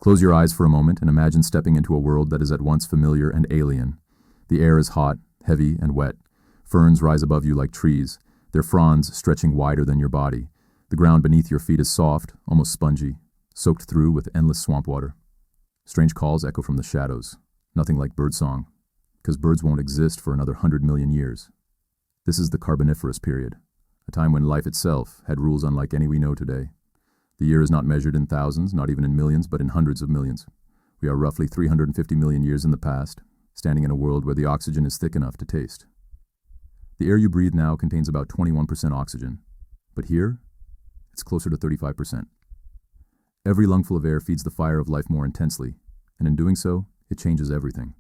Close your eyes for a moment and imagine stepping into a world that is at once familiar and alien. The air is hot, heavy, and wet. Ferns rise above you like trees, their fronds stretching wider than your body. The ground beneath your feet is soft, almost spongy, soaked through with endless swamp water. Strange calls echo from the shadows, nothing like birdsong, because birds won't exist for another 100 million years. This is the Carboniferous period, a time when life itself had rules unlike any we know today. The year is not measured in thousands, not even in millions, but in hundreds of millions. We are roughly 350 million years in the past, standing in a world where the oxygen is thick enough to taste. The air you breathe now contains about 21% oxygen, but here, it's closer to 35%. Every lungful of air feeds the fire of life more intensely, and in doing so, it changes everything.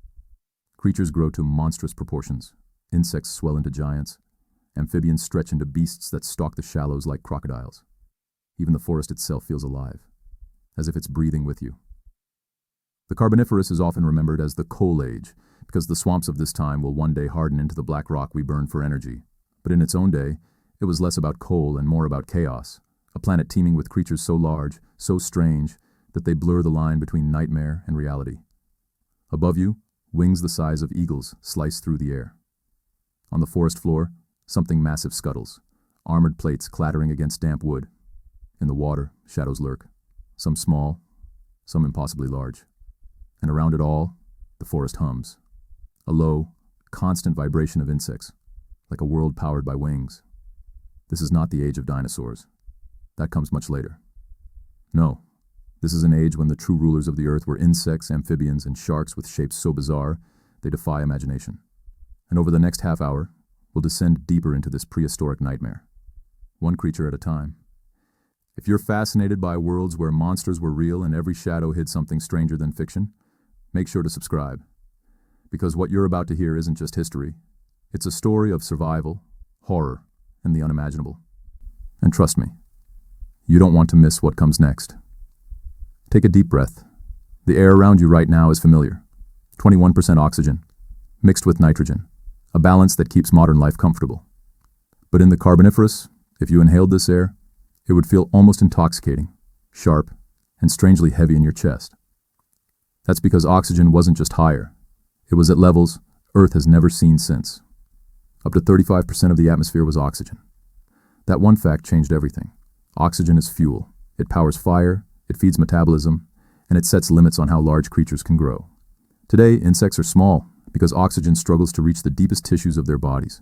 Creatures grow to monstrous proportions. Insects swell into giants. Amphibians stretch into beasts that stalk the shallows like crocodiles. Even the forest itself feels alive, as if it's breathing with you. The Carboniferous is often remembered as the Coal Age, because the swamps of this time will one day harden into the black rock we burn for energy. But in its own day, it was less about coal and more about chaos, a planet teeming with creatures so large, so strange, that they blur the line between nightmare and reality. Above you, wings the size of eagles slice through the air. On the forest floor, something massive scuttles, armored plates clattering against damp wood. In the water, shadows lurk, some small, some impossibly large. And around it all, the forest hums. A low, constant vibration of insects, like a world powered by wings. This is not the age of dinosaurs. That comes much later. No, this is an age when the true rulers of the earth were insects, amphibians, and sharks with shapes so bizarre, they defy imagination. And over the next half hour, we'll descend deeper into this prehistoric nightmare, one creature at a time. If you're fascinated by worlds where monsters were real and every shadow hid something stranger than fiction, make sure to subscribe. Because what you're about to hear isn't just history. It's a story of survival, horror, and the unimaginable. And trust me, you don't want to miss what comes next. Take a deep breath. The air around you right now is familiar. 21% oxygen, mixed with nitrogen, a balance that keeps modern life comfortable. But in the Carboniferous, if you inhaled this air, it would feel almost intoxicating, sharp, and strangely heavy in your chest. That's because oxygen wasn't just higher. It was at levels Earth has never seen since. Up to 35% of the atmosphere was oxygen. That one fact changed everything. Oxygen is fuel. It powers fire, it feeds metabolism, and it sets limits on how large creatures can grow. Today, insects are small because oxygen struggles to reach the deepest tissues of their bodies.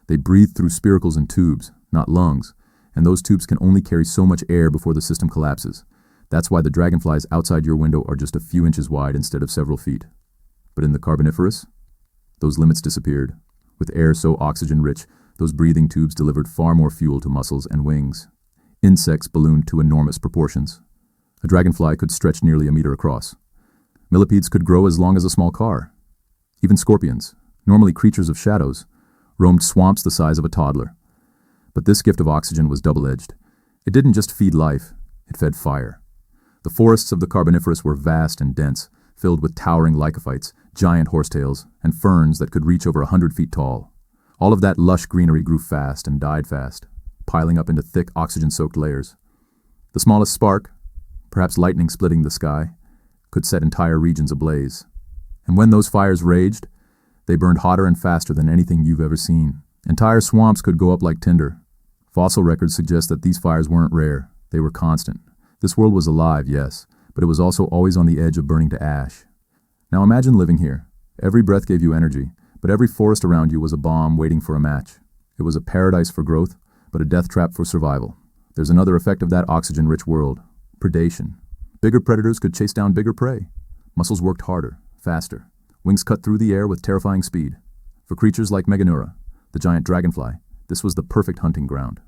They breathe through spiracles and tubes, not lungs, and those tubes can only carry so much air before the system collapses. That's why the dragonflies outside your window are just a few inches wide instead of several feet. But in the Carboniferous, those limits disappeared. With air so oxygen-rich, those breathing tubes delivered far more fuel to muscles and wings. Insects ballooned to enormous proportions. A dragonfly could stretch nearly a meter across. Millipedes could grow as long as a small car. Even scorpions, normally creatures of shadows, roamed swamps the size of a toddler. But this gift of oxygen was double-edged. It didn't just feed life, it fed fire. The forests of the Carboniferous were vast and dense, filled with towering lycophytes, giant horsetails, and ferns that could reach over 100 feet tall. All of that lush greenery grew fast and died fast, piling up into thick oxygen-soaked layers. The smallest spark, perhaps lightning splitting the sky, could set entire regions ablaze. And when those fires raged, they burned hotter and faster than anything you've ever seen. Entire swamps could go up like tinder. Fossil records suggest that these fires weren't rare, they were constant. This world was alive, yes, but it was also always on the edge of burning to ash. Now imagine living here. Every breath gave you energy, but every forest around you was a bomb waiting for a match. It was a paradise for growth, but a death trap for survival. There's another effect of that oxygen-rich world: predation. Bigger predators could chase down bigger prey. Muscles worked harder, faster. Wings cut through the air with terrifying speed. For creatures like Meganura, the giant dragonfly, this was the perfect hunting ground.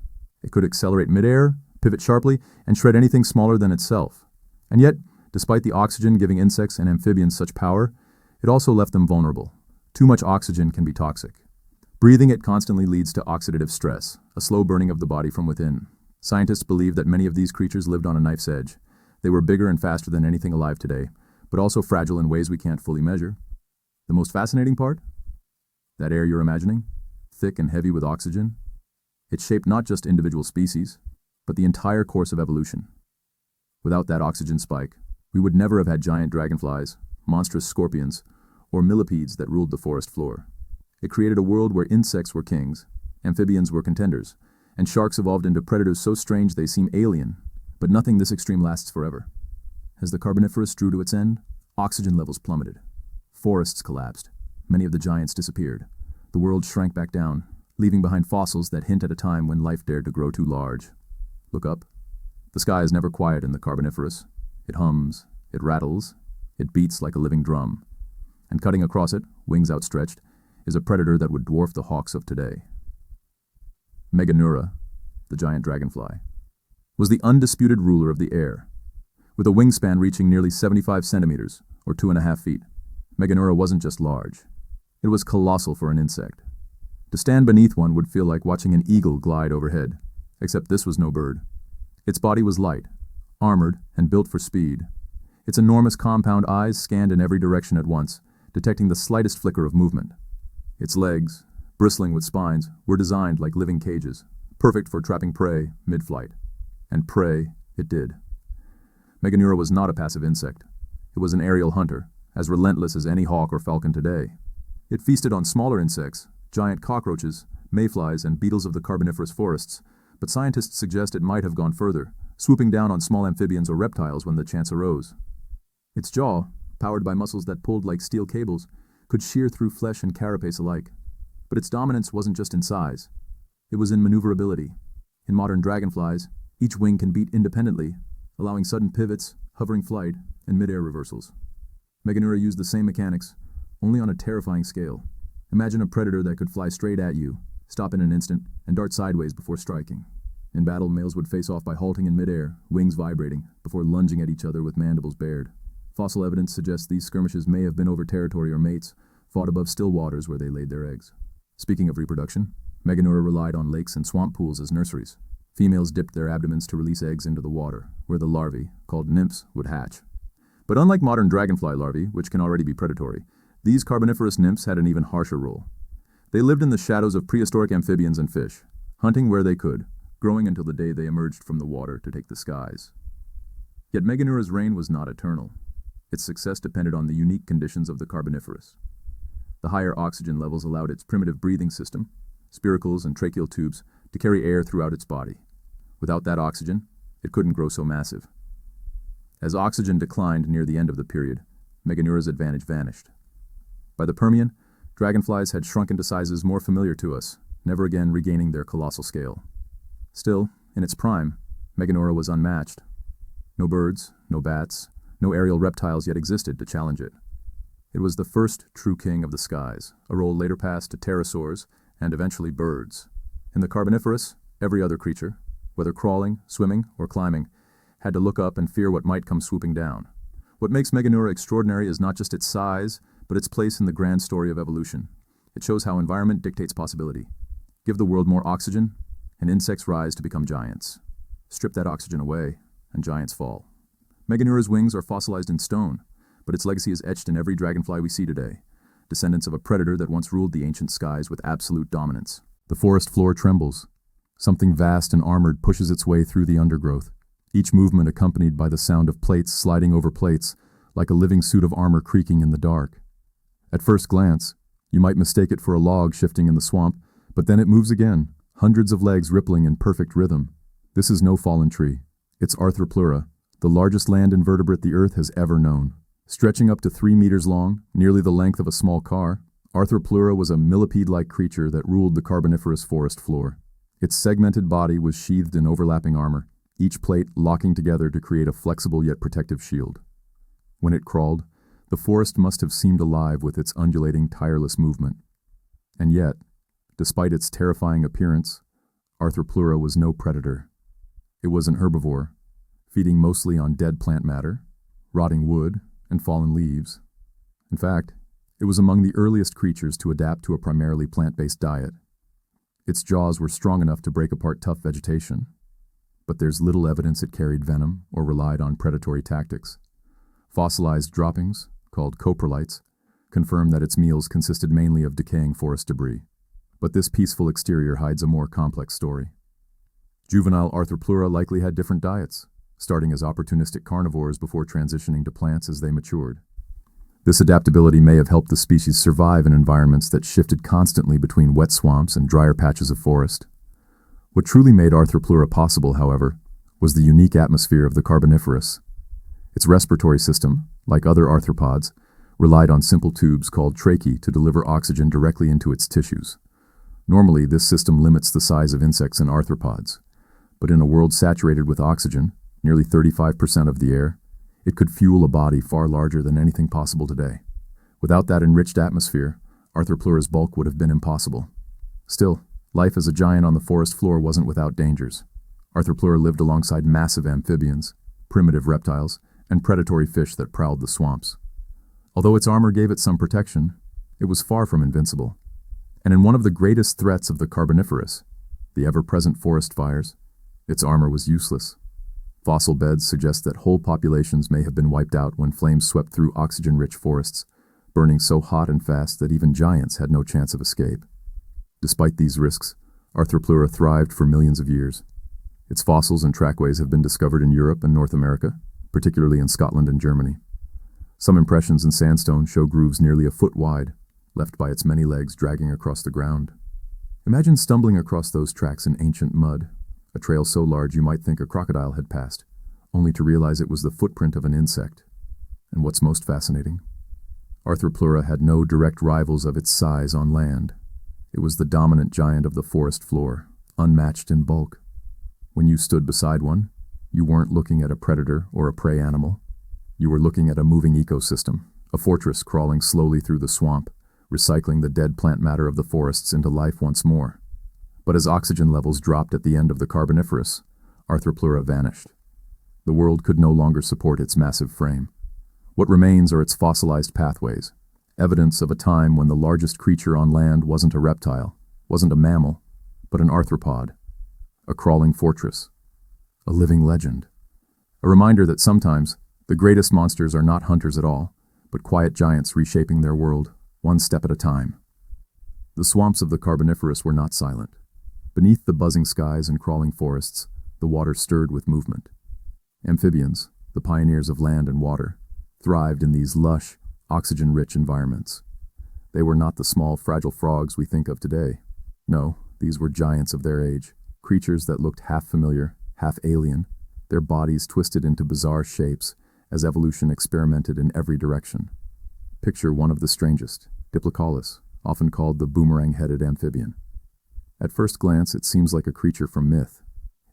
It could accelerate midair, pivot sharply, and shred anything smaller than itself. And yet, despite the oxygen giving insects and amphibians such power, it also left them vulnerable. Too much oxygen can be toxic. Breathing it constantly leads to oxidative stress, a slow burning of the body from within. Scientists believe that many of these creatures lived on a knife's edge. They were bigger and faster than anything alive today, but also fragile in ways we can't fully measure. The most fascinating part? That air you're imagining, thick and heavy with oxygen, it shaped not just individual species, but the entire course of evolution. Without that oxygen spike, We would never have had giant dragonflies, monstrous scorpions, or millipedes that ruled the forest floor. It created a world where insects were kings, amphibians were contenders, and sharks evolved into predators so strange they seem alien. But nothing this extreme lasts forever. As the Carboniferous drew to its end, oxygen levels plummeted. Forests collapsed. Many of the giants disappeared. The world shrank back down, leaving behind fossils that hint at a time when life dared to grow too large. Look up. The sky is never quiet in the Carboniferous. It hums, it rattles, it beats like a living drum. And cutting across it, wings outstretched, is a predator that would dwarf the hawks of today. Meganura, the giant dragonfly, was the undisputed ruler of the air. With a wingspan reaching nearly 75 centimeters, or 2.5 feet, Meganura wasn't just large. It was colossal for an insect. To stand beneath one would feel like watching an eagle glide overhead, except this was no bird. Its body was light, armored, and built for speed. Its enormous compound eyes scanned in every direction at once, detecting the slightest flicker of movement. Its legs, bristling with spines, were designed like living cages, perfect for trapping prey mid-flight. And prey it did. Meganura was not a passive insect. It was an aerial hunter, as relentless as any hawk or falcon today. It feasted on smaller insects, giant cockroaches, mayflies, and beetles of the Carboniferous forests, but scientists suggest it might have gone further, swooping down on small amphibians or reptiles when the chance arose. Its jaw, powered by muscles that pulled like steel cables, could shear through flesh and carapace alike. But its dominance wasn't just in size. It was in maneuverability. In modern dragonflies, each wing can beat independently, allowing sudden pivots, hovering flight, and mid-air reversals. Meganura used the same mechanics, only on a terrifying scale. Imagine a predator that could fly straight at you, stop in an instant, and dart sideways before striking. In battle, males would face off by halting in mid-air, wings vibrating, before lunging at each other with mandibles bared. Fossil evidence suggests these skirmishes may have been over territory or mates, fought above still waters where they laid their eggs. Speaking of reproduction, Meganura relied on lakes and swamp pools as nurseries. Females dipped their abdomens to release eggs into the water, where the larvae, called nymphs, would hatch. But unlike modern dragonfly larvae, which can already be predatory, these Carboniferous nymphs had an even harsher role. They lived in the shadows of prehistoric amphibians and fish, hunting where they could, growing until the day they emerged from the water to take the skies. Yet Meganura's reign was not eternal. Its success depended on the unique conditions of the Carboniferous. The higher oxygen levels allowed its primitive breathing system, spiracles and tracheal tubes, to carry air throughout its body. Without that oxygen, it couldn't grow so massive. As oxygen declined near the end of the period, Meganura's advantage vanished. By the Permian, dragonflies had shrunk into sizes more familiar to us, never again regaining their colossal scale. Still, in its prime, Meganura was unmatched. No birds, no bats, no aerial reptiles yet existed to challenge it. It was the first true king of the skies, a role later passed to pterosaurs and eventually birds. In the Carboniferous, every other creature, whether crawling, swimming, or climbing, had to look up and fear what might come swooping down. What makes Meganura extraordinary is not just its size, but its place in the grand story of evolution. It shows how environment dictates possibility. Give the world more oxygen, and insects rise to become giants. Strip that oxygen away, and giants fall. Meganura's wings are fossilized in stone, but its legacy is etched in every dragonfly we see today, descendants of a predator that once ruled the ancient skies with absolute dominance. The forest floor trembles. Something vast and armored pushes its way through the undergrowth, each movement accompanied by the sound of plates sliding over plates, like a living suit of armor creaking in the dark. At first glance, you might mistake it for a log shifting in the swamp, but then it moves again, hundreds of legs rippling in perfect rhythm. This is no fallen tree. It's Arthropleura, the largest land invertebrate the Earth has ever known. Stretching up to 3 meters long, nearly the length of a small car, Arthropleura was a millipede-like creature that ruled the Carboniferous forest floor. Its segmented body was sheathed in overlapping armor, each plate locking together to create a flexible yet protective shield. When it crawled, the forest must have seemed alive with its undulating, tireless movement. And yet, despite its terrifying appearance, Arthropleura was no predator. It was an herbivore, feeding mostly on dead plant matter, rotting wood, and fallen leaves. In fact, it was among the earliest creatures to adapt to a primarily plant-based diet. Its jaws were strong enough to break apart tough vegetation, but there's little evidence it carried venom or relied on predatory tactics. Fossilized droppings, called coprolites, confirm that its meals consisted mainly of decaying forest debris. But this peaceful exterior hides a more complex story. Juvenile Arthropleura likely had different diets. starting as opportunistic carnivores before transitioning to plants as they matured. This adaptability may have helped the species survive in environments that shifted constantly between wet swamps and drier patches of forest. What truly made Arthropleura possible, however, was the unique atmosphere of the Carboniferous. Its respiratory system, like other arthropods, relied on simple tubes called tracheae to deliver oxygen directly into its tissues. Normally, this system limits the size of insects and arthropods, but in a world saturated with oxygen, nearly 35% of the air, it could fuel a body far larger than anything possible today. Without that enriched atmosphere, Arthropleura's bulk would have been impossible. Still, life as a giant on the forest floor wasn't without dangers. Arthropleura lived alongside massive amphibians, primitive reptiles, and predatory fish that prowled the swamps. Although its armor gave it some protection, it was far from invincible. And in one of the greatest threats of the Carboniferous, the ever-present forest fires, its armor was useless. Fossil beds suggest that whole populations may have been wiped out when flames swept through oxygen-rich forests, burning so hot and fast that even giants had no chance of escape. Despite these risks, Arthropleura thrived for millions of years. Its fossils and trackways have been discovered in Europe and North America, particularly in Scotland and Germany. Some impressions in sandstone show grooves nearly a foot wide, left by its many legs dragging across the ground. Imagine stumbling across those tracks in ancient mud, a trail so large you might think a crocodile had passed, only to realize it was the footprint of an insect. And what's most fascinating? Arthropleura had no direct rivals of its size on land. It was the dominant giant of the forest floor, unmatched in bulk. When you stood beside one, you weren't looking at a predator or a prey animal. You were looking at a moving ecosystem, a fortress crawling slowly through the swamp, recycling the dead plant matter of the forests into life once more. But as oxygen levels dropped at the end of the Carboniferous, Arthropleura vanished. The world could no longer support its massive frame. What remains are its fossilized pathways, evidence of a time when the largest creature on land wasn't a reptile, wasn't a mammal, but an arthropod, a crawling fortress, a living legend. A reminder that sometimes the greatest monsters are not hunters at all, but quiet giants reshaping their world, one step at a time. The swamps of the Carboniferous were not silent. Beneath the buzzing skies and crawling forests, the water stirred with movement. Amphibians, the pioneers of land and water, thrived in these lush, oxygen-rich environments. They were not the small, fragile frogs we think of today. No, these were giants of their age, creatures that looked half familiar, half alien, their bodies twisted into bizarre shapes as evolution experimented in every direction. Picture one of the strangest, Diplocaulus, often called the boomerang-headed amphibian. At first glance, it seems like a creature from myth.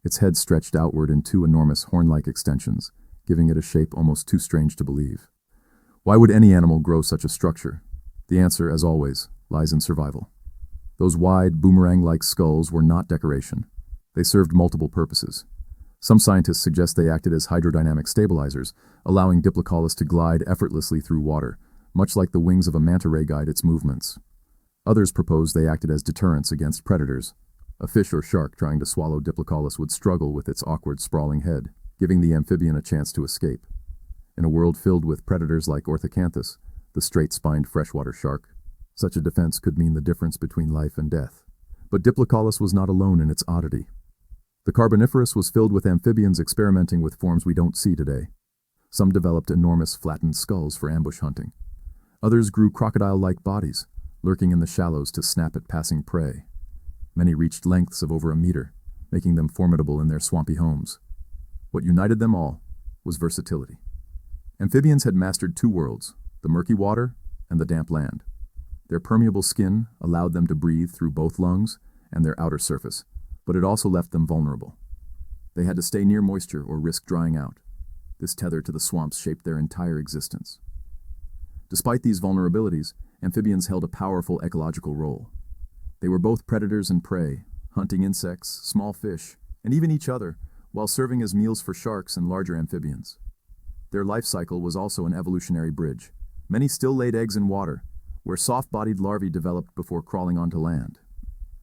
Its head stretched outward in two enormous horn-like extensions, giving it a shape almost too strange to believe. Why would any animal grow such a structure? The answer, as always, lies in survival. Those wide, boomerang-like skulls were not decoration. They served multiple purposes. Some scientists suggest they acted as hydrodynamic stabilizers, allowing Diplocaulus to glide effortlessly through water, much like the wings of a manta ray guide its movements. Others propose they acted as deterrents against predators. A fish or shark trying to swallow Diplocaulus would struggle with its awkward, sprawling head, giving the amphibian a chance to escape. In a world filled with predators like Orthocanthus, the straight-spined freshwater shark, such a defense could mean the difference between life and death. But Diplocaulus was not alone in its oddity. The Carboniferous was filled with amphibians experimenting with forms we don't see today. Some developed enormous flattened skulls for ambush hunting. Others grew crocodile-like bodies, lurking in the shallows to snap at passing prey. Many reached lengths of over a meter, making them formidable in their swampy homes. What united them all was versatility. Amphibians had mastered two worlds, the murky water and the damp land. Their permeable skin allowed them to breathe through both lungs and their outer surface, but it also left them vulnerable. They had to stay near moisture or risk drying out. This tether to the swamps shaped their entire existence. Despite these vulnerabilities, amphibians held a powerful ecological role. They were both predators and prey, hunting insects, small fish, and even each other, while serving as meals for sharks and larger amphibians. Their life cycle was also an evolutionary bridge. Many still laid eggs in water, where soft-bodied larvae developed before crawling onto land.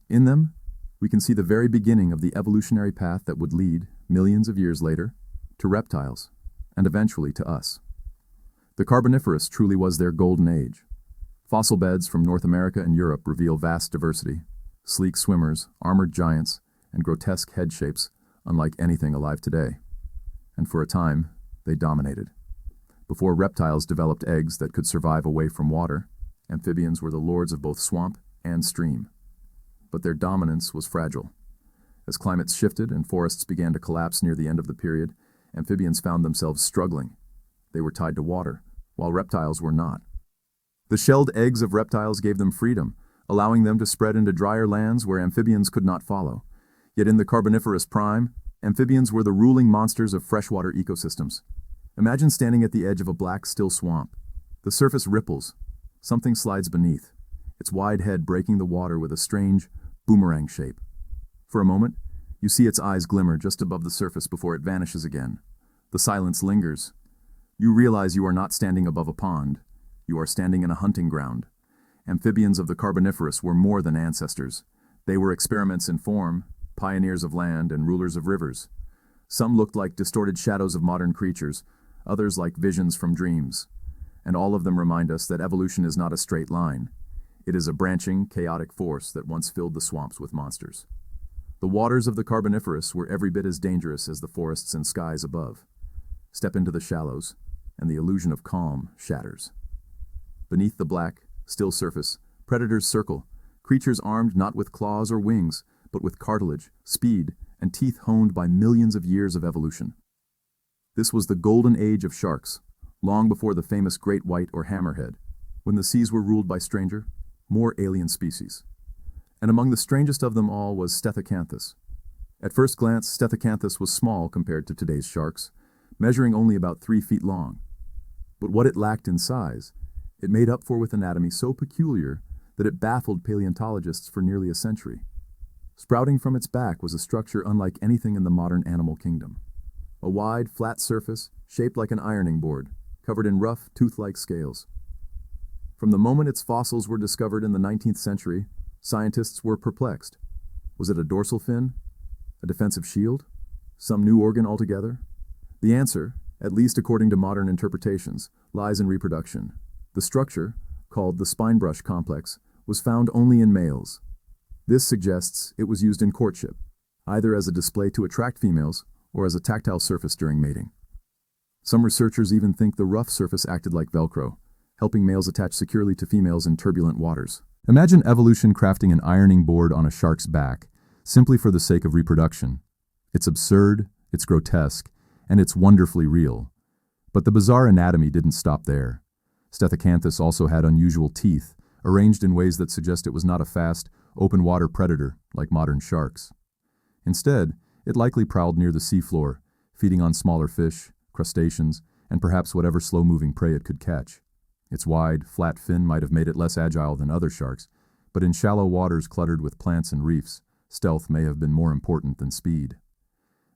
In them, we can see the very beginning of the evolutionary path that would lead, millions of years later, to reptiles, and eventually to us. The Carboniferous truly was their golden age. Fossil beds from North America and Europe reveal vast diversity, sleek swimmers, armored giants, and grotesque head shapes unlike anything alive today. and for a time, they dominated. Before reptiles developed eggs that could survive away from water, amphibians were the lords of both swamp and stream. But their dominance was fragile. As climates shifted and forests began to collapse near the end of the period, amphibians found themselves struggling. They were tied to water, while reptiles were not. The shelled eggs of reptiles gave them freedom, allowing them to spread into drier lands where amphibians could not follow. Yet in the Carboniferous prime, amphibians were the ruling monsters of freshwater ecosystems. Imagine standing at the edge of a black, still swamp. The surface ripples. Something slides beneath, its wide head breaking the water with a strange, boomerang shape. For a moment, you see its eyes glimmer just above the surface before it vanishes again. The silence lingers. You realize you are not standing above a pond. You are standing in a hunting ground. Amphibians of the Carboniferous were more than ancestors. They were experiments in form, pioneers of land and rulers of rivers. Some looked like distorted shadows of modern creatures, others like visions from dreams. And all of them remind us that evolution is not a straight line. It is a branching, chaotic force that once filled the swamps with monsters. The waters of the Carboniferous were every bit as dangerous as the forests and skies above. Step into the shallows, and the illusion of calm shatters. Beneath the black, still surface, predators circle, creatures armed not with claws or wings, but with cartilage, speed, and teeth honed by millions of years of evolution. This was the golden age of sharks, long before the famous great white or hammerhead, when the seas were ruled by more alien species. And among the strangest of them all was Stealthy. At first glance, Stealthy was small compared to today's sharks, measuring only about 3 feet long. But what it lacked in size, it made up for with anatomy so peculiar that it baffled paleontologists for nearly a century. Sprouting from its back was a structure unlike anything in the modern animal kingdom. A wide, flat surface, shaped like an ironing board, covered in rough, tooth-like scales. From the moment its fossils were discovered in the 19th century, scientists were perplexed. Was it a dorsal fin? A defensive shield? Some new organ altogether? The answer, at least according to modern interpretations, lies in reproduction. The structure, called the spine brush complex, was found only in males. This suggests it was used in courtship, either as a display to attract females or as a tactile surface during mating. Some researchers even think the rough surface acted like Velcro, helping males attach securely to females in turbulent waters. Imagine evolution crafting an ironing board on a shark's back, simply for the sake of reproduction. It's absurd, it's grotesque, and it's wonderfully real. But the bizarre anatomy didn't stop there. Stealthy also had unusual teeth, arranged in ways that suggest it was not a fast, open-water predator like modern sharks. Instead, it likely prowled near the seafloor, feeding on smaller fish, crustaceans, and perhaps whatever slow-moving prey it could catch. Its wide, flat fin might have made it less agile than other sharks, but in shallow waters cluttered with plants and reefs, stealth may have been more important than speed.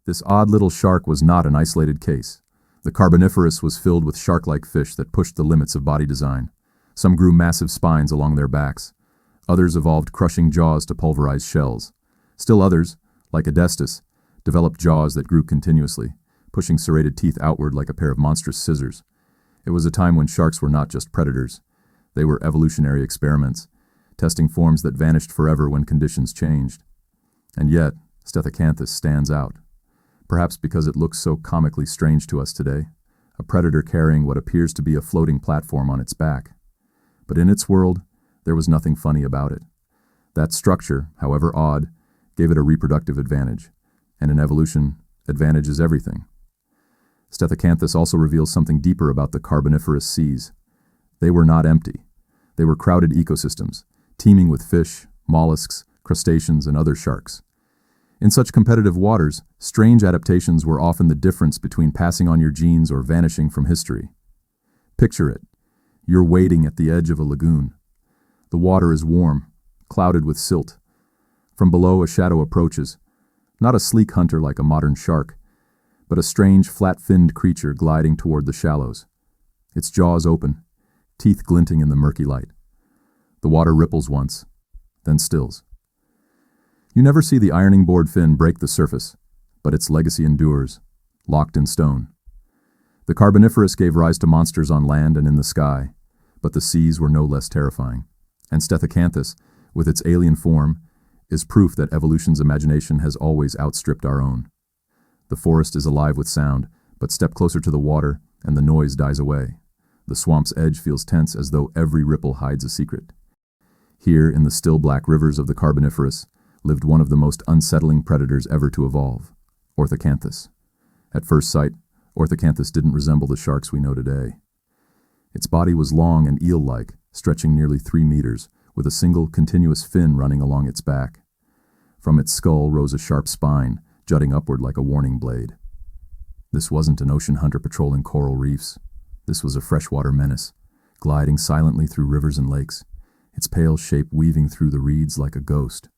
This odd little shark was not an isolated case. The Carboniferous was filled with shark-like fish that pushed the limits of body design. Some grew massive spines along their backs. Others evolved crushing jaws to pulverize shells. Still others, like Oddities, developed jaws that grew continuously, pushing serrated teeth outward like a pair of monstrous scissors. It was a time when sharks were not just predators. They were evolutionary experiments, testing forms that vanished forever when conditions changed. And yet, Stealthy stands out. Perhaps because it looks so comically strange to us today, a predator carrying what appears to be a floating platform on its back. But in its world, there was nothing funny about it. That structure, however odd, gave it a reproductive advantage. And in evolution, advantage is everything. Stealthy also reveals something deeper about the Carboniferous seas. They were not empty. They were crowded ecosystems, teeming with fish, mollusks, crustaceans, and other sharks. In such competitive waters, strange adaptations were often the difference between passing on your genes or vanishing from history. Picture it. You're wading at the edge of a lagoon. The water is warm, clouded with silt. From below, a shadow approaches. Not a sleek hunter like a modern shark, but a strange, flat-finned creature gliding toward the shallows. Its jaws open, teeth glinting in the murky light. The water ripples once, then stills. You never see the ironing board fin break the surface, but its legacy endures, locked in stone. The Carboniferous gave rise to monsters on land and in the sky, but the seas were no less terrifying. And Stealthy, with its alien form, is proof that evolution's imagination has always outstripped our own. The forest is alive with sound, But step closer to the water, and the noise dies away. The swamp's edge feels tense as though every ripple hides a secret. Here, in the still black rivers of the Carboniferous, lived one of the most unsettling predators ever to evolve, Orthocanthus. At first sight, Orthocanthus didn't resemble the sharks we know today. Its body was long and eel-like, stretching nearly 3 meters, with a single continuous fin running along its back. From its skull rose a sharp spine, jutting upward like a warning blade. This wasn't an ocean hunter patrolling coral reefs. This was a freshwater menace, gliding silently through rivers and lakes, its pale shape weaving through the reeds like a ghost.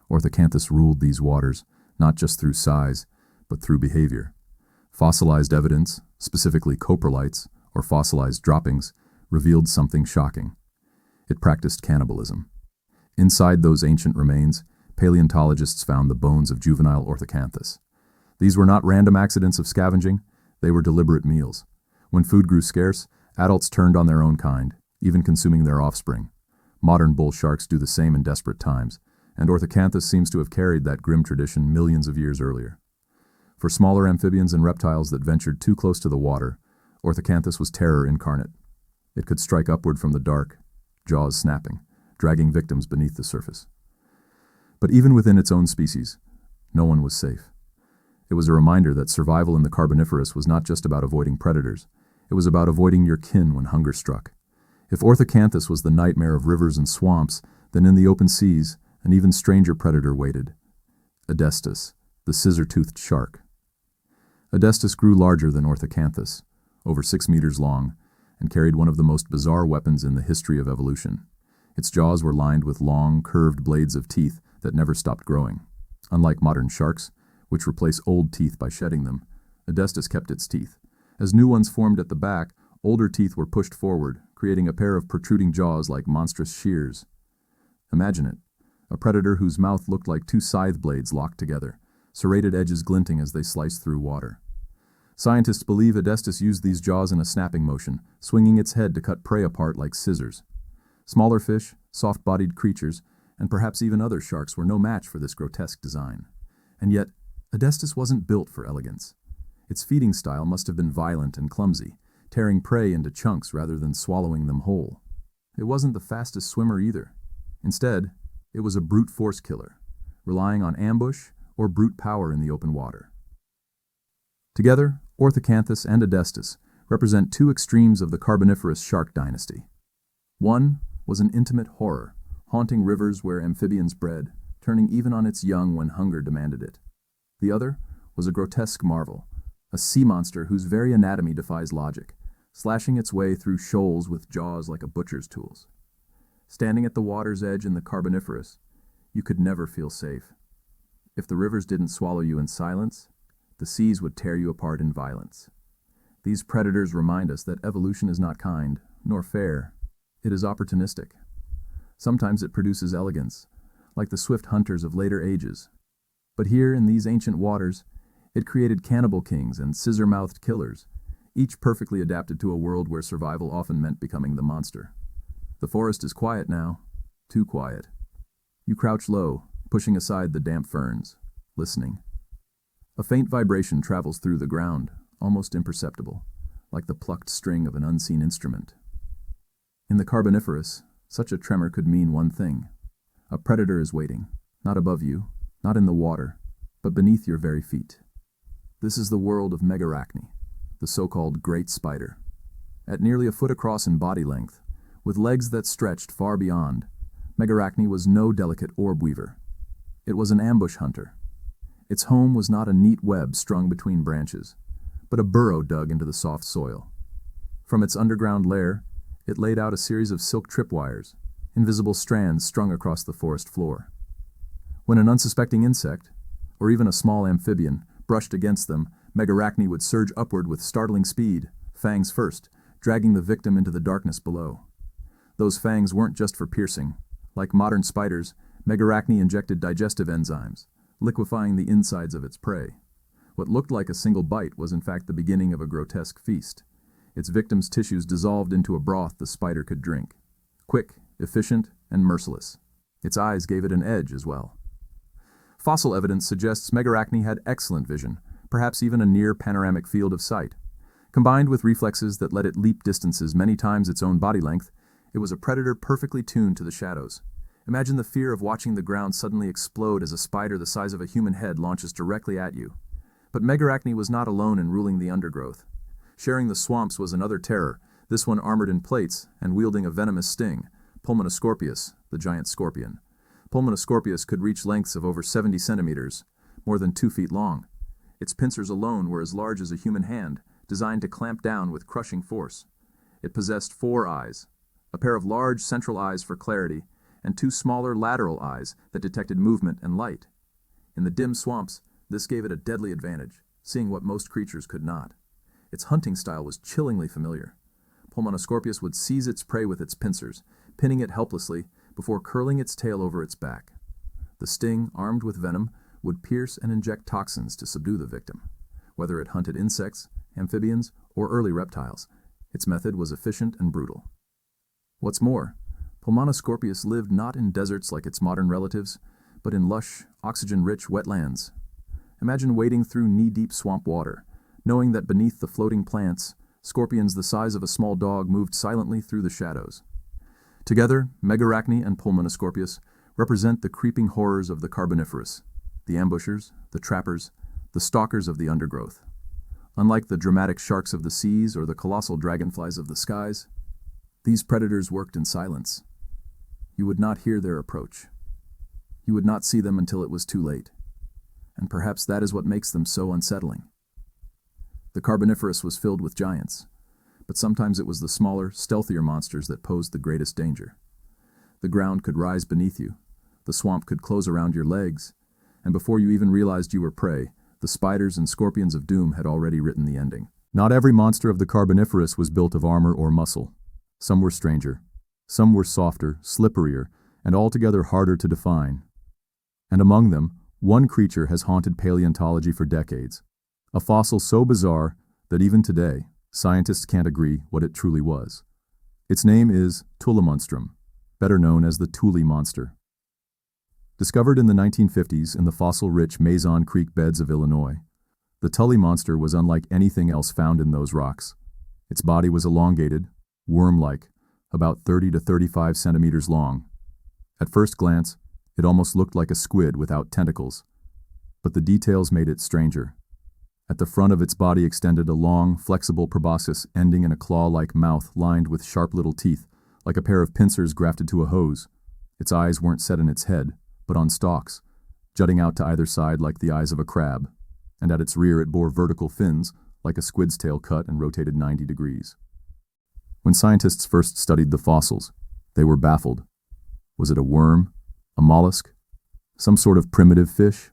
Orthocanthus ruled these waters, not just through size, but through behavior. Fossilized evidence, specifically coprolites, or fossilized droppings, revealed something shocking. It practiced cannibalism. Inside those ancient remains, paleontologists found the bones of juvenile Orthocanthus. These were not random accidents of scavenging, they were deliberate meals. When food grew scarce, adults turned on their own kind, even consuming their offspring. Modern bull sharks do the same in desperate times, and Orthocanthus seems to have carried that grim tradition millions of years earlier. For smaller amphibians and reptiles that ventured too close to the water, Orthocanthus was terror incarnate. It could strike upward from the dark, jaws snapping, dragging victims beneath the surface. But even within its own species, no one was safe. It was a reminder that survival in the Carboniferous was not just about avoiding predators, it was about avoiding your kin when hunger struck. If Orthocanthus was the nightmare of rivers and swamps, then in the open seas, an even stranger predator waited. Adestus, the scissor-toothed shark. Adestus grew larger than Orthocanthus, over 6 meters long, and carried one of the most bizarre weapons in the history of evolution. Its jaws were lined with long, curved blades of teeth that never stopped growing. Unlike modern sharks, which replace old teeth by shedding them, Adestus kept its teeth. As new ones formed at the back, older teeth were pushed forward, creating a pair of protruding jaws like monstrous shears. Imagine it, a predator whose mouth looked like 2 scythe blades locked together, serrated edges glinting as they sliced through water. Scientists believe Adestus used these jaws in a snapping motion, swinging its head to cut prey apart like scissors. Smaller fish, soft-bodied creatures, and perhaps even other sharks were no match for this grotesque design. And yet, Adestus wasn't built for elegance. Its feeding style must have been violent and clumsy, tearing prey into chunks rather than swallowing them whole. It wasn't the fastest swimmer either. Instead, it was a brute force killer, relying on ambush or brute power in the open water. Together, Orthocanthus and Adestus represent 2 extremes of the Carboniferous shark dynasty. One was an intimate horror, haunting rivers where amphibians bred, turning even on its young when hunger demanded it. The other was a grotesque marvel, a sea monster whose very anatomy defies logic, slashing its way through shoals with jaws like a butcher's tools. Standing at the water's edge in the Carboniferous, you could never feel safe. If the rivers didn't swallow you in silence, the seas would tear you apart in violence. These predators remind us that evolution is not kind, nor fair. It is opportunistic. Sometimes it produces elegance, like the swift hunters of later ages. But here in these ancient waters, it created cannibal kings and scissor-mouthed killers, each perfectly adapted to a world where survival often meant becoming the monster. The forest is quiet now, too quiet. You crouch low, pushing aside the damp ferns, listening. A faint vibration travels through the ground, almost imperceptible, like the plucked string of an unseen instrument. In the Carboniferous, such a tremor could mean one thing. A predator is waiting, not above you, not in the water, but beneath your very feet. This is the world of Megarachne, the so-called great spider. At nearly a foot across in body length, with legs that stretched far beyond, Megarachne was no delicate orb weaver. It was an ambush hunter. Its home was not a neat web strung between branches, but a burrow dug into the soft soil. From its underground lair, it laid out a series of silk tripwires, invisible strands strung across the forest floor. When an unsuspecting insect, or even a small amphibian, brushed against them, Megarachne would surge upward with startling speed, fangs first, dragging the victim into the darkness below. Those fangs weren't just for piercing. Like modern spiders, Megarachne injected digestive enzymes, liquefying the insides of its prey. What looked like a single bite was in fact the beginning of a grotesque feast. Its victim's tissues dissolved into a broth the spider could drink. Quick, efficient, and merciless. Its eyes gave it an edge as well. Fossil evidence suggests Megarachne had excellent vision, perhaps even a near panoramic field of sight. Combined with reflexes that let it leap distances many times its own body length, it was a predator perfectly tuned to the shadows. Imagine the fear of watching the ground suddenly explode as a spider the size of a human head launches directly at you. But Megarachne was not alone in ruling the undergrowth. Sharing the swamps was another terror, this one armored in plates and wielding a venomous sting, Pulmonoscorpius, the giant scorpion. Pulmonoscorpius could reach lengths of over 70 centimeters, more than 2 feet long. Its pincers alone were as large as a human hand, designed to clamp down with crushing force. It possessed 4 eyes, a pair of large central eyes for clarity, and 2 smaller lateral eyes that detected movement and light. In the dim swamps, this gave it a deadly advantage, seeing what most creatures could not. Its hunting style was chillingly familiar. Pulmonoscorpius would seize its prey with its pincers, pinning it helplessly before curling its tail over its back. The sting, armed with venom, would pierce and inject toxins to subdue the victim. Whether it hunted insects, amphibians, or early reptiles, its method was efficient and brutal. What's more, Pulmonoscorpius lived not in deserts like its modern relatives, but in lush, oxygen-rich wetlands. Imagine wading through knee-deep swamp water, knowing that beneath the floating plants, scorpions the size of a small dog moved silently through the shadows. Together, Megarachne and Pulmonoscorpius represent the creeping horrors of the Carboniferous, the ambushers, the trappers, the stalkers of the undergrowth. Unlike the dramatic sharks of the seas or the colossal dragonflies of the skies, these predators worked in silence. You would not hear their approach. You would not see them until it was too late. And perhaps that is what makes them so unsettling. The Carboniferous was filled with giants, but sometimes it was the smaller, stealthier monsters that posed the greatest danger. The ground could rise beneath you, the swamp could close around your legs, and before you even realized you were prey, the spiders and scorpions of doom had already written the ending. Not every monster of the Carboniferous was built of armor or muscle. Some were stranger. Some were softer, slipperier, and altogether harder to define. And among them, one creature has haunted paleontology for decades. A fossil so bizarre that even today, scientists can't agree what it truly was. Its name is Tully Monster, better known as the Tully Monster. Discovered in the 1950s in the fossil-rich Mason Creek beds of Illinois, the Tully Monster was unlike anything else found in those rocks. Its body was elongated, worm-like, about 30 to 35 centimeters long. At first glance, it almost looked like a squid without tentacles, but the details made it stranger. At the front of its body extended a long, flexible proboscis ending in a claw-like mouth lined with sharp little teeth, like a pair of pincers grafted to a hose. Its eyes weren't set in its head, but on stalks, jutting out to either side like the eyes of a crab, and at its rear it bore vertical fins, like a squid's tail cut and rotated 90 degrees. When scientists first studied the fossils, they were baffled. Was it a worm? A mollusk? Some sort of primitive fish?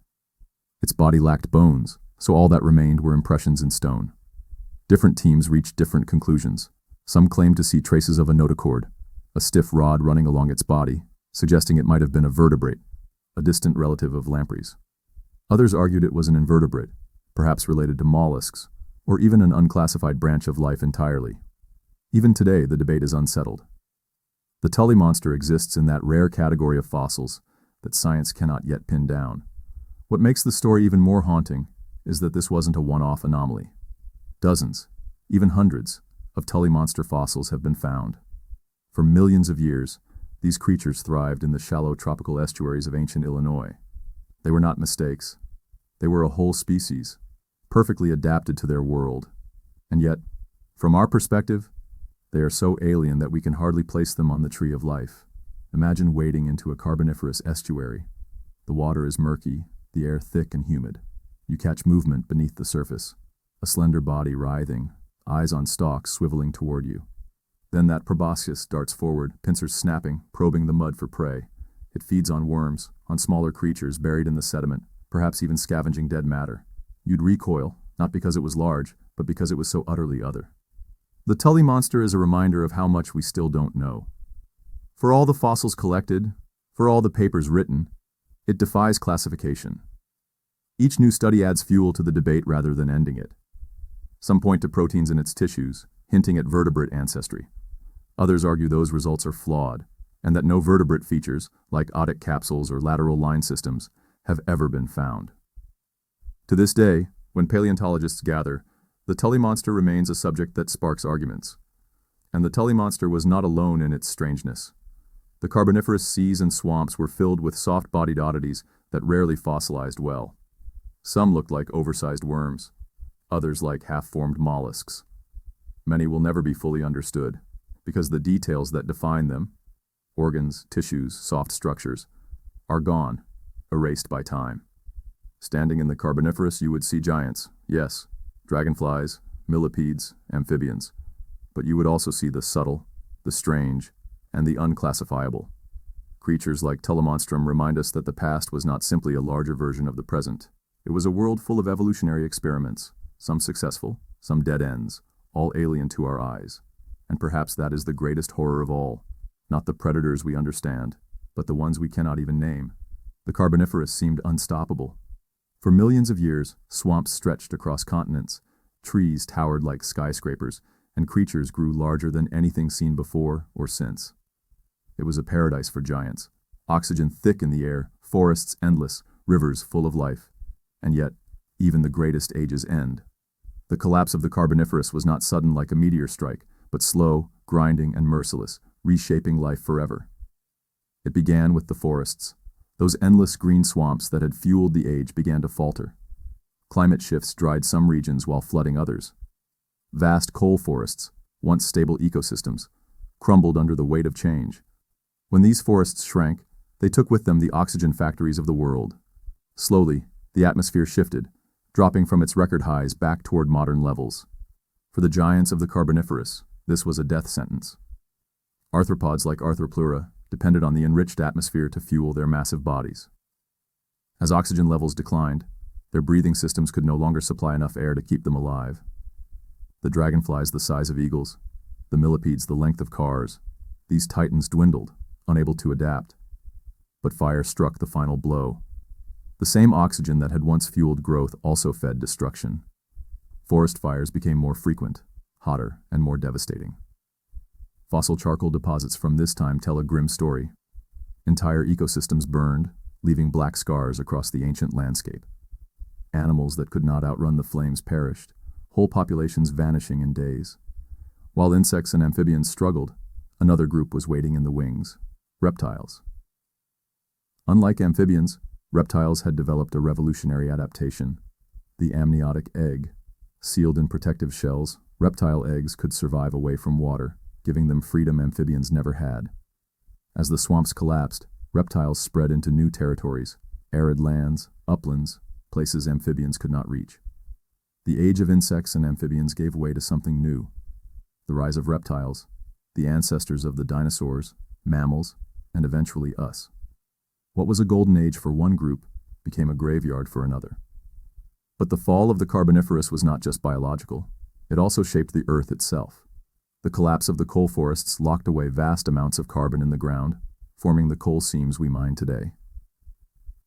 Its body lacked bones, so all that remained were impressions in stone. Different teams reached different conclusions. Some claimed to see traces of a notochord, a stiff rod running along its body, suggesting it might have been a vertebrate, a distant relative of lampreys. Others argued it was an invertebrate, perhaps related to mollusks, or even an unclassified branch of life entirely. Even today, the debate is unsettled. The Tully Monster exists in that rare category of fossils that science cannot yet pin down. What makes the story even more haunting is that this wasn't a one-off anomaly. Dozens, even hundreds, of Tully Monster fossils have been found. For millions of years, these creatures thrived in the shallow tropical estuaries of ancient Illinois. They were not mistakes. They were a whole species, perfectly adapted to their world. And yet, from our perspective, they are so alien that we can hardly place them on the tree of life. Imagine wading into a Carboniferous estuary. The water is murky, the air thick and humid. You catch movement beneath the surface, a slender body writhing, eyes on stalks swiveling toward you. Then that proboscis darts forward, pincers snapping, probing the mud for prey. It feeds on worms, on smaller creatures buried in the sediment, perhaps even scavenging dead matter. You'd recoil, not because it was large, but because it was so utterly other. The Tully Monster is a reminder of how much we still don't know. For all the fossils collected, for all the papers written, it defies classification. Each new study adds fuel to the debate rather than ending it. Some point to proteins in its tissues, hinting at vertebrate ancestry. Others argue those results are flawed, and that no vertebrate features, like otic capsules or lateral line systems, have ever been found. To this day, When paleontologists gather, the Tully Monster remains a subject that sparks arguments. And the Tully Monster was not alone in its strangeness. The Carboniferous seas and swamps were filled with soft-bodied oddities that rarely fossilized well. Some looked like oversized worms, others like half-formed mollusks. Many will never be fully understood, because the details that define them, organs, tissues, soft structures, are gone, erased by time. Standing in the Carboniferous, you would see giants, yes, dragonflies, millipedes, amphibians, but you would also see the subtle, the strange, and the unclassifiable. Creatures like Tullimonstrum remind us that the past was not simply a larger version of the present. It was a world full of evolutionary experiments, some successful, some dead ends, all alien to our eyes. And perhaps that is the greatest horror of all, not the predators we understand, but the ones we cannot even name. The Carboniferous seemed unstoppable. For millions of years, swamps stretched across continents, trees towered like skyscrapers, and creatures grew larger than anything seen before or since. It was a paradise for giants, oxygen thick in the air, forests endless, rivers full of life. And yet, even the greatest ages end. The collapse of the Carboniferous was not sudden like a meteor strike, but slow, grinding, and merciless, reshaping life forever. It began with the forests. Those endless green swamps that had fueled the age began to falter. Climate shifts dried some regions while flooding others. Vast coal forests, once stable ecosystems, crumbled under the weight of change. When these forests shrank, they took with them the oxygen factories of the world. Slowly, the atmosphere shifted, dropping from its record highs back toward modern levels. For the giants of the Carboniferous, this was a death sentence. Arthropods like Arthropleura depended on the enriched atmosphere to fuel their massive bodies. As oxygen levels declined, their breathing systems could no longer supply enough air to keep them alive. The dragonflies the size of eagles, the millipedes the length of cars, these titans dwindled, unable to adapt. But fire struck the final blow. The same oxygen that had once fueled growth also fed destruction. Forest fires became more frequent, hotter, and more devastating. Fossil charcoal deposits from this time tell a grim story. Entire ecosystems burned, leaving black scars across the ancient landscape. Animals that could not outrun the flames perished, whole populations vanishing in days. While insects and amphibians struggled, another group was waiting in the wings: reptiles. Unlike amphibians, reptiles had developed a revolutionary adaptation: the amniotic egg. Sealed in protective shells, reptile eggs could survive away from water, giving them freedom amphibians never had. As the swamps collapsed, reptiles spread into new territories: arid lands, uplands, places amphibians could not reach. The age of insects and amphibians gave way to something new: the rise of reptiles, the ancestors of the dinosaurs, mammals, and eventually us. What was a golden age for one group became a graveyard for another. But the fall of the Carboniferous was not just biological. It also shaped the Earth itself. The collapse of the coal forests locked away vast amounts of carbon in the ground, forming the coal seams we mine today.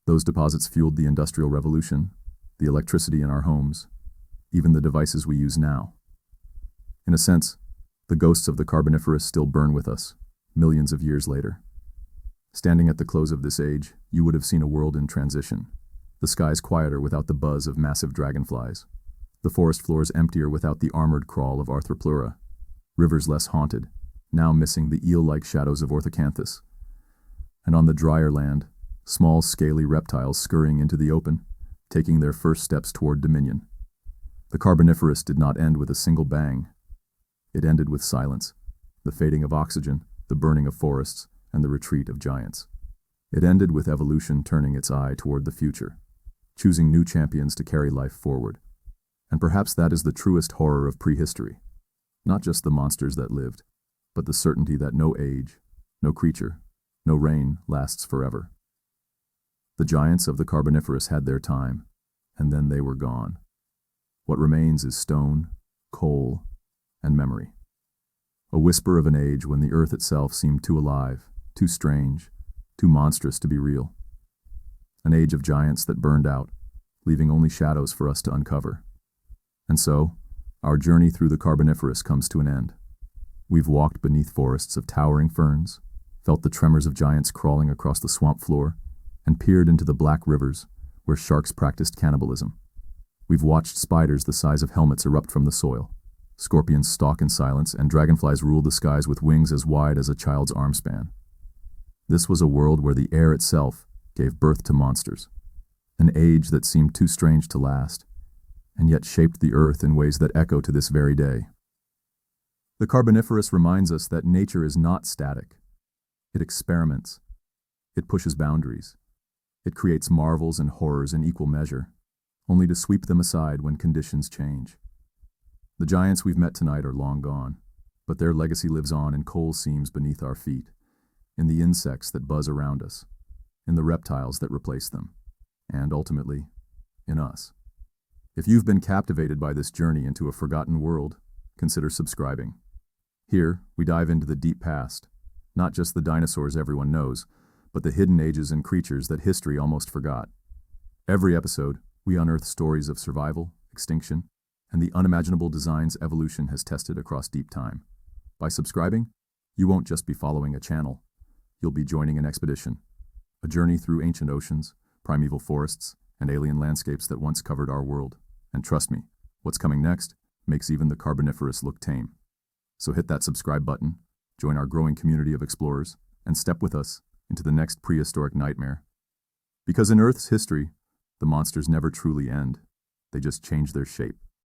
Those deposits fueled the Industrial Revolution, the electricity in our homes, even the devices we use now. In a sense, the ghosts of the Carboniferous still burn with us, millions of years later. Standing at the close of this age, you would have seen a world in transition. The skies quieter without the buzz of massive dragonflies. The forest floors emptier without the armored crawl of Arthropleura. Rivers less haunted, now missing the eel-like shadows of Orthocanthus. And on the drier land, small scaly reptiles scurrying into the open, taking their first steps toward dominion. The Carboniferous did not end with a single bang. It ended with silence, the fading of oxygen, the burning of forests, and the retreat of giants. It ended with evolution turning its eye toward the future, choosing new champions to carry life forward. And perhaps that is the truest horror of prehistory. Not just the monsters that lived, but the certainty that no age, no creature, no reign lasts forever. The giants of the Carboniferous had their time, and then they were gone. What remains is stone, coal, and memory. A whisper of an age when the earth itself seemed too alive, too strange, too monstrous to be real. An age of giants that burned out, leaving only shadows for us to uncover. And so, our journey through the Carboniferous comes to an end. We've walked beneath forests of towering ferns, felt the tremors of giants crawling across the swamp floor, and peered into the black rivers where sharks practiced cannibalism. We've watched spiders the size of helmets erupt from the soil. Scorpions stalk in silence, and dragonflies rule the skies with wings as wide as a child's arm span. This was a world where the air itself gave birth to monsters, an age that seemed too strange to last, and yet shaped the earth in ways that echo to this very day. The Carboniferous reminds us that nature is not static. It experiments. It pushes boundaries. It creates marvels and horrors in equal measure, only to sweep them aside when conditions change. The giants we've met tonight are long gone, but their legacy lives on in coal seams beneath our feet, in the insects that buzz around us, in the reptiles that replace them, and ultimately, in us. If you've been captivated by this journey into a forgotten world, consider subscribing. Here, we dive into the deep past, not just the dinosaurs everyone knows, but the hidden ages and creatures that history almost forgot. Every episode, we unearth stories of survival, extinction, and the unimaginable designs evolution has tested across deep time. By subscribing, you won't just be following a channel. You'll be joining an expedition, a journey through ancient oceans, primeval forests, and alien landscapes that once covered our world. And trust me, what's coming next makes even the Carboniferous look tame. So hit that subscribe button, join our growing community of explorers, and step with us into the next prehistoric nightmare. Because in Earth's history, the monsters never truly end. They just change their shape.